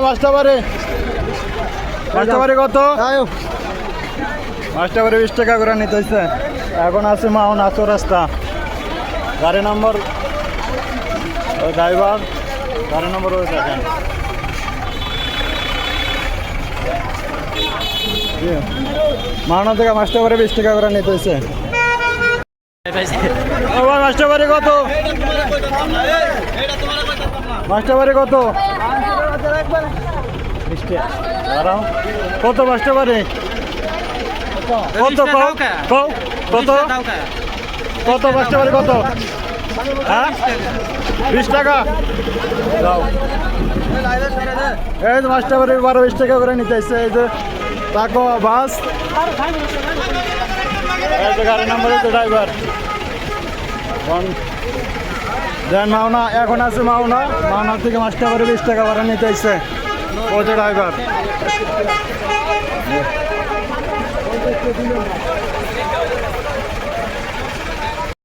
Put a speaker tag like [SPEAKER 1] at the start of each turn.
[SPEAKER 1] মাস্টারবাড়ি কত? মাস্টারবাড়ি 20 টাকা করে নিতে হচ্ছে। এখন আছে মাওনা চৌরাস্তা, গাড়ি নম্বর ড্রাইভার গাড়ি নম্বর ওই দেখেন। মাওনা থেকে মাস্টারবাড়ি 20 টাকা করে নিতে হচ্ছে। মাস্টারবাড়ি কত? মাস্টারবাড়ি কত? কত মাস্টারবাড়ি কত? কত কত মাস্টারবাড়ি কত? হ্যাঁ 20 টাকা। এই যে মাস্টারবাড়ি 12-20 টাকা করে নিতে আসছে। এই যে তাকো বাস, এই যে গাড়ি নাম্বার, এই যে ড্রাইভার দেন মাওনা। এখন আছে মাওনা থেকে মাস্টারবাড়ি 20 টাকা ভাড়া নিতে আসছে ও যে ড্রাইভার।